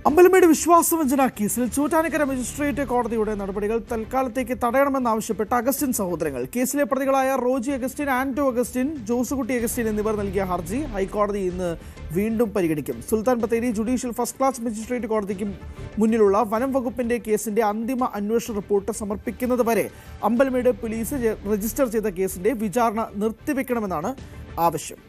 അമ്പലമേട് വിശ്വാസവഞ്ചന കേസിൽ ചോറ്റാനിക്കര മജിസ്ട്രേറ്റ് കോടതിയുടെ നടപടികൾ തൽക്കാലത്തേക്ക് തടയണമെന്നാവശ്യപ്പെട്ട അഗസ്റ്റിൻ സഹോദരങ്ങൾ. കേസിലെ പ്രതികളായ റോജി അഗസ്റ്റിൻ, ആന്റോ അഗസ്റ്റിൻ, ജോസുകുട്ടി അഗസ്റ്റിൻ എന്നിവർ നൽകിയ ഹർജി ഹൈക്കോടതി ഇന്ന് വീണ്ടും പരിഗണിക്കും. Sultan Bathery judicial first class magistrate കോടതിക്ക് മുന്നിലുള്ള വനം വകുപ്പിന്റെ കേസിന്റെ അന്തിമ അന്വേഷണ റിപ്പോർട്ട് സമർപ്പിക്കുന്നതുവരെ അമ്പലമേട് പോലീസ് രജിസ്റ്റർ ചെയ്ത കേസിന്റെ വിചാരണ നിർത്തിവെക്കണമെന്നാണ് ആവശ്യം.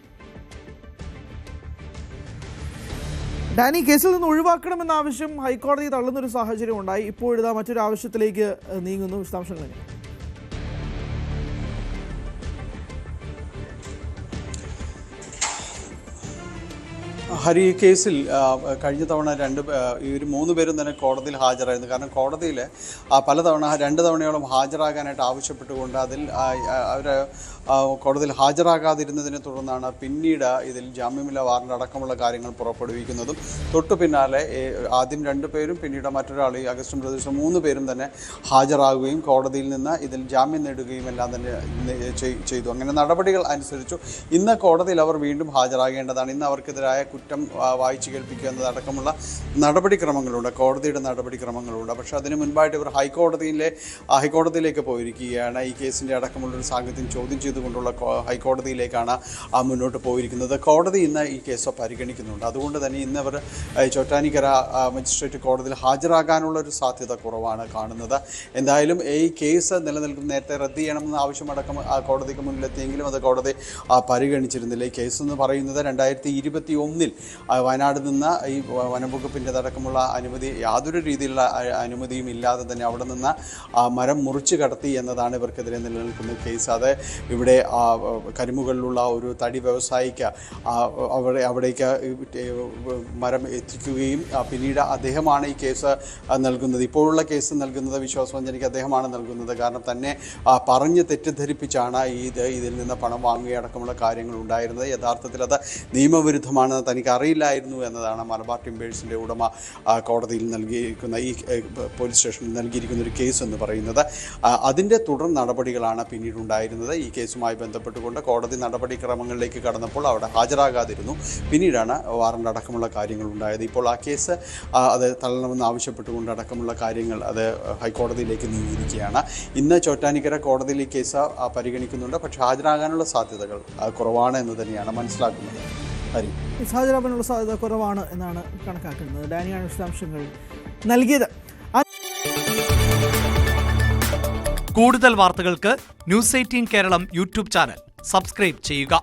ഡാനി, കേസിൽ നിന്ന് ഒഴിവാക്കണമെന്ന ആവശ്യം ഹൈക്കോടതി തള്ളുന്നൊരു സാഹചര്യം ഉണ്ടായി. ഇപ്പോഴിതാ മറ്റൊരു ആവശ്യത്തിലേക്ക് നീങ്ങുന്നു. വിശദാംശങ്ങൾ എങ്ങനെ? ഹരി, ഈ കേസിൽ കഴിഞ്ഞ തവണ മൂന്ന് പേരും തന്നെ കോടതിയിൽ ഹാജരായിരുന്നു. കാരണം കോടതിയിൽ പലതവണ 2 തവണയോളം ഹാജരാകാനായിട്ട് ആവശ്യപ്പെട്ടുകൊണ്ട് അവർ കോടതിയിൽ ഹാജരാകാതിരുന്നതിനെ തുടർന്നാണ് പിന്നീട് ഇതിൽ ജാമ്യമില്ലാ വാറണ്ട് അടക്കമുള്ള കാര്യങ്ങൾ പുറപ്പെടുവിക്കുന്നതും. തൊട്ടു പിന്നാലെ ആദ്യം 2 പേരും പിന്നീട് മറ്റൊരാൾ ഈ അഗസ്റ്റിൻ ബ്രദേഴ്സ് 3 പേരും തന്നെ ഹാജരാകുകയും കോടതിയിൽ നിന്ന് ഇതിൽ ജാമ്യം നേടുകയും എല്ലാം തന്നെ ചെയ്തു. അങ്ങനെ നടപടികൾ അനുസരിച്ചു ഇന്ന് കോടതിയിൽ അവർ വീണ്ടും ഹാജരാകേണ്ടതാണ്. ഇന്ന് അവർക്കെതിരായ കുറ്റം വായിച്ചു കേൾപ്പിക്കുക എന്നതടക്കമുള്ള നടപടിക്രമങ്ങളുണ്ട്, കോടതിയുടെ നടപടിക്രമങ്ങളുണ്ട്. പക്ഷേ അതിന് മുൻപായിട്ട് ഇവർ ഹൈക്കോടതിയിലേക്ക് പോയിരിക്കുകയാണ്. ഈ കേസിൻ്റെ അടക്കമുള്ളൊരു സാഹചര്യം ചോദ്യം ചെയ്തുകൊണ്ടുള്ള ഹൈക്കോടതിയിലേക്കാണ് മുന്നോട്ട് പോയിരിക്കുന്നത്. കോടതി ഇന്ന് ഈ കേസ് പരിഗണിക്കുന്നുണ്ട്. അതുകൊണ്ട് തന്നെ ഇന്ന് അവർ ചോറ്റാനിക്കര മജിസ്ട്രേറ്റ് കോടതിയിൽ ഹാജരാകാനുള്ളൊരു സാധ്യത കുറവാണ് കാണുന്നത്. എന്തായാലും ഈ കേസ് നിലനിൽക്കുന്ന നേരത്തെ റദ്ദ് ചെയ്യണമെന്ന ആവശ്യമടക്കം കോടതിക്ക് മുന്നിലെത്തിയെങ്കിലും അത് കോടതി പരിഗണിച്ചിരുന്നില്ല. ഈ കേസ് എന്ന് പറയുന്നത് 2021 വയനാട് നിന്ന് ഈ വനംവകുപ്പിൻ്റെ അടക്കമുള്ള യാതൊരു രീതിയിലുള്ള അനുമതിയും ഇല്ലാതെ തന്നെ അവിടെ നിന്ന് മരം മുറിച്ച് കടത്തി എന്നതാണ് ഇവർക്കെതിരെ നിലനിൽക്കുന്ന കേസ്. അത് ഇവിടെ കരിമുകളിലുള്ള ഒരു തടി വ്യവസായിക്ക് അവിടേക്ക് മരം എത്തിക്കുകയും പിന്നീട് അദ്ദേഹമാണ് ഈ കേസ് നൽകുന്നത്. ഇപ്പോഴുള്ള കേസ് നൽകുന്നത് വിശ്വാസവഞ്ചനയ്ക്ക് അദ്ദേഹമാണ് നൽകുന്നത്. കാരണം തന്നെ പറഞ്ഞ് തെറ്റിദ്ധരിപ്പിച്ചാണ് ഇതിൽ നിന്ന് പണം വാങ്ങുകയടക്കമുള്ള കാര്യങ്ങൾ ഉണ്ടായിരുന്നത്. യഥാർത്ഥത്തിൽ അത് നിയമവിരുദ്ധമാണെന്ന് തനിക്ക് അറിയില്ലായിരുന്നു എന്നതാണ് മലബാർ ടിമ്പേഴ്സിൻ്റെ ഉടമ കോടതിയിൽ നൽകിയിരിക്കുന്ന ഈ പോലീസ് സ്റ്റേഷനിൽ നൽകിയിരിക്കുന്ന ഒരു കേസ് എന്ന് പറയുന്നത്. അതിൻ്റെ തുടർ നടപടികളാണ് പിന്നീട് ഉണ്ടായിരുന്നത്. ഈ കേസുമായി ബന്ധപ്പെട്ടുകൊണ്ട് കോടതി നടപടിക്രമങ്ങളിലേക്ക് കടന്നപ്പോൾ അവിടെ ഹാജരാകാതിരുന്നു. പിന്നീടാണ് വാറണ്ട് അടക്കമുള്ള കാര്യങ്ങൾ ഉണ്ടായത്. ഇപ്പോൾ ആ കേസ് അത് തള്ളണമെന്ന് ആവശ്യപ്പെട്ടുകൊണ്ട് അടക്കമുള്ള കാര്യങ്ങൾ അത് ഹൈക്കോടതിയിലേക്ക് നീങ്ങിയിരിക്കുകയാണ്. ഇന്ന് ചോറ്റാനിക്കര കോടതിയിൽ ഈ കേസ് പരിഗണിക്കുന്നുണ്ട്. പക്ഷേ ഹാജരാകാനുള്ള സാധ്യതകൾ കുറവാണ് എന്ന് തന്നെയാണ് മനസ്സിലാക്കുന്നത്. ഹാജരാകാനുള്ള സാധ്യത കുറവാണ് എന്നാണ് കണക്കാക്കുന്നത്. ഡാനിയാണ് വിശദാംശങ്ങൾ നൽകിയത്. കൂടുതൽ വാർത്തകൾക്ക് News 18 Keralam YouTube channel subscribe ചെയ്യുക.